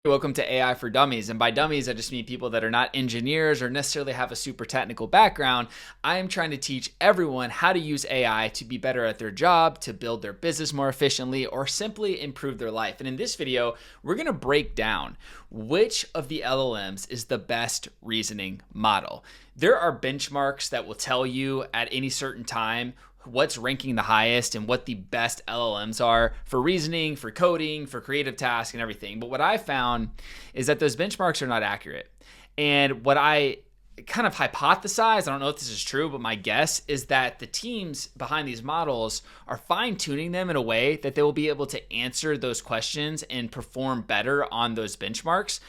Welcome to AI for Dummies. And by dummies, I just mean people that are not engineers or necessarily have a super technical background. I am trying to teach everyone how to use AI to be better at their job, to build their business more efficiently, or simply improve their life. And in this video, we're going to break down which of the LLMs is the best reasoning model. There are benchmarks that will tell you at any certain time what's ranking the highest and what the best LLMs are for reasoning, for coding, for creative tasks and everything. But what I found is that those benchmarks are not accurate. And what I kind of hypothesize, I don't know if this is true, but my guess is that the teams behind these models are fine-tuning them in a way that they will be able to answer those questions and perform better on those benchmarks.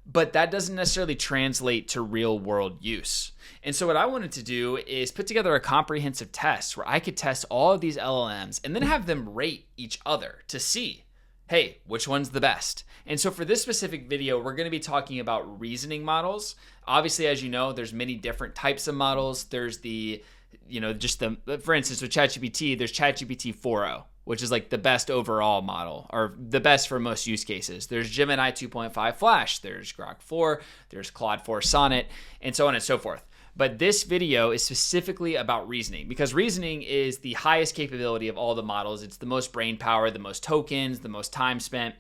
But that doesn't necessarily translate to real world use. And so what I wanted to do is put together a comprehensive test where I could test all of these LLMs and then have them rate each other to see, hey, which one's the best? And so for this specific video, we're going to be talking about reasoning models. Obviously, as you know, there's many different types of models. There's for instance, with ChatGPT, there's ChatGPT 4o, which is like the best overall model, or the best for most use cases. There's Gemini 2.5 Flash, there's Grok 4, there's Claude 4 Sonnet, and so on and so forth. But this video is specifically about reasoning, because reasoning is the highest capability of all the models. It's the most brain power, the most tokens, the most time spent.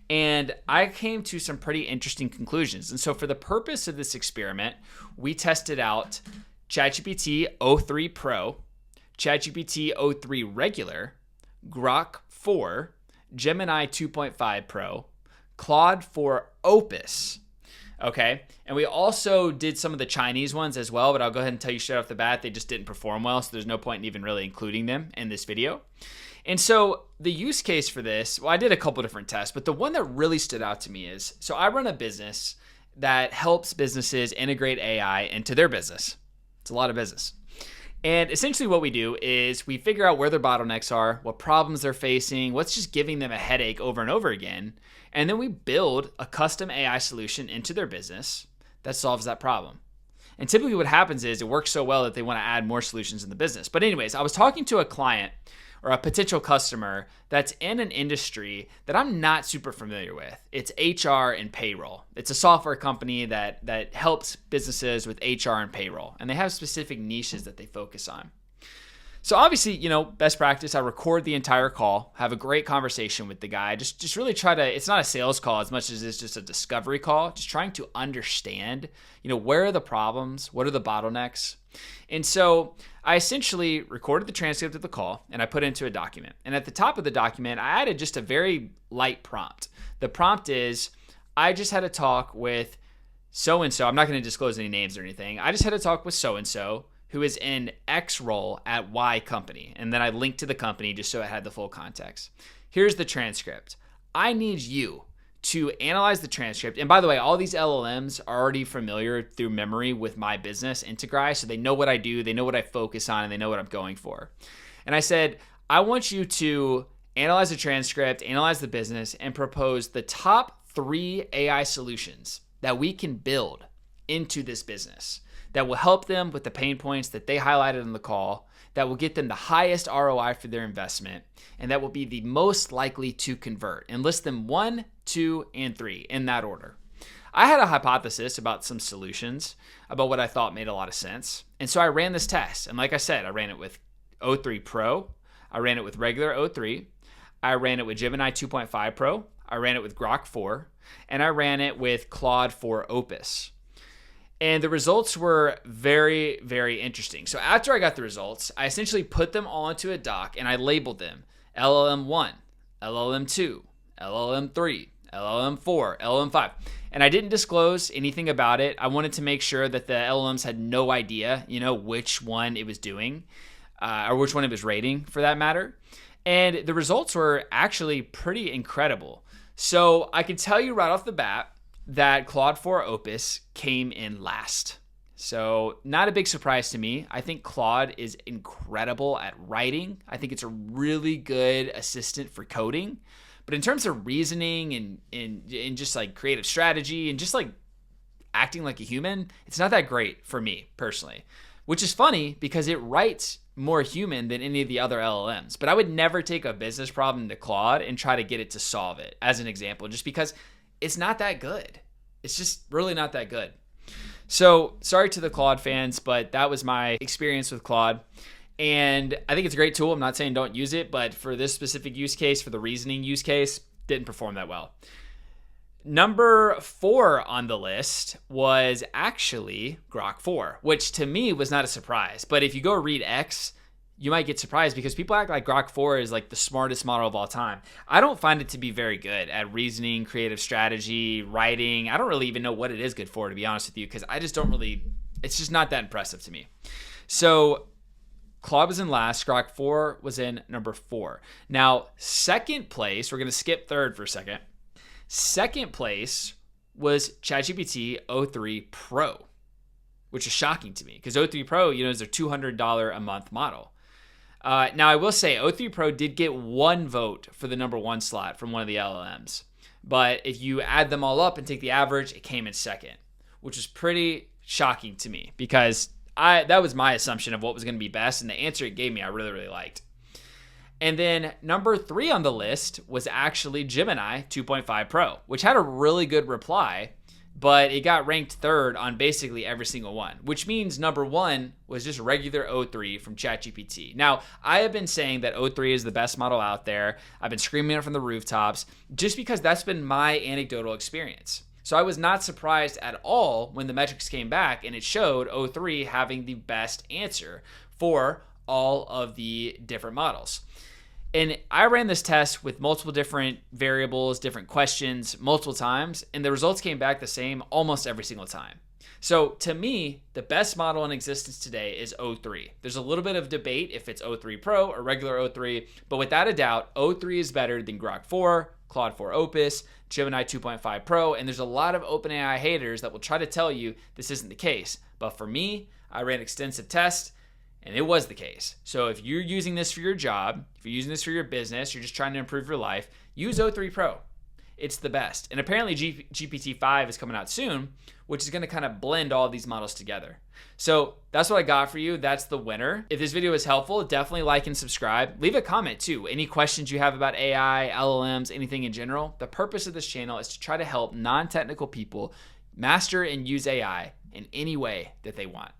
And I came to some pretty interesting conclusions. And so for the purpose of this experiment, we tested out ChatGPT o3 Pro, ChatGPT o3 Regular, Grok 4, Gemini 2.5 Pro, Claude 4 Opus. Okay, and we also did some of the Chinese ones as well, but I'll go ahead and tell you straight off the bat, they just didn't perform well, so there's no point in even really including them in this video. And so the use case for this, well, I did a couple different tests, but the one that really stood out to me is, so I run a business that helps businesses integrate AI into their business. It's a lot of business. And essentially what we do is we figure out where their bottlenecks are, what problems they're facing, what's just giving them a headache over and over again. And then we build a custom AI solution into their business that solves that problem. And typically what happens is it works so well that they want to add more solutions in the business. But anyways, I was talking to a client or a potential customer that's in an industry that I'm not super familiar with. It's HR and payroll. It's a software company that helps businesses with HR and payroll, and they have specific niches that they focus on. So obviously, best practice, I record the entire call, have a great conversation with the guy, just really try to, it's not a sales call as much as it's just a discovery call, just trying to understand, where are the problems, what are the bottlenecks? And so I essentially recorded the transcript of the call and I put it into a document. And at the top of the document, I added just a very light prompt. The prompt is, I just had a talk with so-and-so. I'm not going to disclose any names or anything. I just had a talk with so-and-so who is in X role at Y company. And then I linked to the company just so it had the full context. Here's the transcript. I need you to analyze the transcript. And by the way, all these LLMs are already familiar through memory with my business, Integrai, so they know what I do, they know what I focus on, and they know what I'm going for. And I said, I want you to analyze the transcript, analyze the business, and propose the top 3 AI solutions that we can build into this business that will help them with the pain points that they highlighted in the call, that will get them the highest ROI for their investment, and that will be the most likely to convert. And list them 1, 2, and 3 in that order. I had a hypothesis about some solutions, about what I thought made a lot of sense. And so I ran this test. And like I said, I ran it with o3 Pro, I ran it with regular o3, I ran it with Gemini 2.5 Pro, I ran it with Grok 4, and I ran it with Claude 4 Opus. And the results were very, very interesting. So after I got the results, I essentially put them all into a doc and I labeled them LLM1, LLM2, LLM3, LLM4, LLM5. And I didn't disclose anything about it. I wanted to make sure that the LLMs had no idea, which one it was doing or which one it was rating for that matter. And the results were actually pretty incredible. So I can tell you right off the bat that Claude 4 Opus came in last. So not a big surprise to me. I think Claude is incredible at writing. I think it's a really good assistant for coding. But in terms of reasoning and just like creative strategy and just like acting like a human, it's not that great for me personally, which is funny because it writes more human than any of the other LLMs. But I would never take a business problem to Claude and try to get it to solve it, as an example, just because it's not that good. It's just really not that good. So sorry to the Claude fans, but that was my experience with Claude. And I think it's a great tool. I'm not saying don't use it, but for this specific use case, for the reasoning use case, didn't perform that well. Number 4 on the list was actually Grok 4, which to me was not a surprise. But if you go read X, you might get surprised because people act like Grok 4 is like the smartest model of all time. I don't find it to be very good at reasoning, creative strategy, writing. I don't really even know what it is good for, to be honest with you, because I just don't really, it's just not that impressive to me. So Claude was in last. Grok 4 was in number 4. Now, second place, we're going to skip third for a second. Second place was ChatGPT o3 Pro, which is shocking to me because o3 Pro, is a $200 a month model. Now, I will say o3 Pro did get 1 vote for the number 1 slot from one of the LLMs. But if you add them all up and take the average, it came in second, which is pretty shocking to me because that was my assumption of what was going to be best. And the answer it gave me, I really, really liked. And then number 3 on the list was actually Gemini 2.5 Pro, which had a really good reply, but it got ranked 3rd on basically every single one, which means number 1 was just regular o3 from ChatGPT. Now, I have been saying that o3 is the best model out there. I've been screaming it from the rooftops just because that's been my anecdotal experience. So I was not surprised at all when the metrics came back and it showed o3 having the best answer for all of the different models. And I ran this test with multiple different variables, different questions, multiple times, and the results came back the same almost every single time. So to me, the best model in existence today is o3. There's a little bit of debate if it's o3 Pro or regular o3, but without a doubt, o3 is better than Grok 4, Claude 4 Opus, Gemini 2.5 Pro, and there's a lot of OpenAI haters that will try to tell you this isn't the case. But for me, I ran extensive tests, and it was the case. So if you're using this for your job, if you're using this for your business, you're just trying to improve your life, use o3 Pro. It's the best. And apparently GPT-5 is coming out soon, which is going to kind of blend all of these models together. So that's what I got for you. That's the winner. If this video is helpful, definitely like and subscribe. Leave a comment too. Any questions you have about AI, LLMs, anything in general. The purpose of this channel is to try to help non-technical people master and use AI in any way that they want.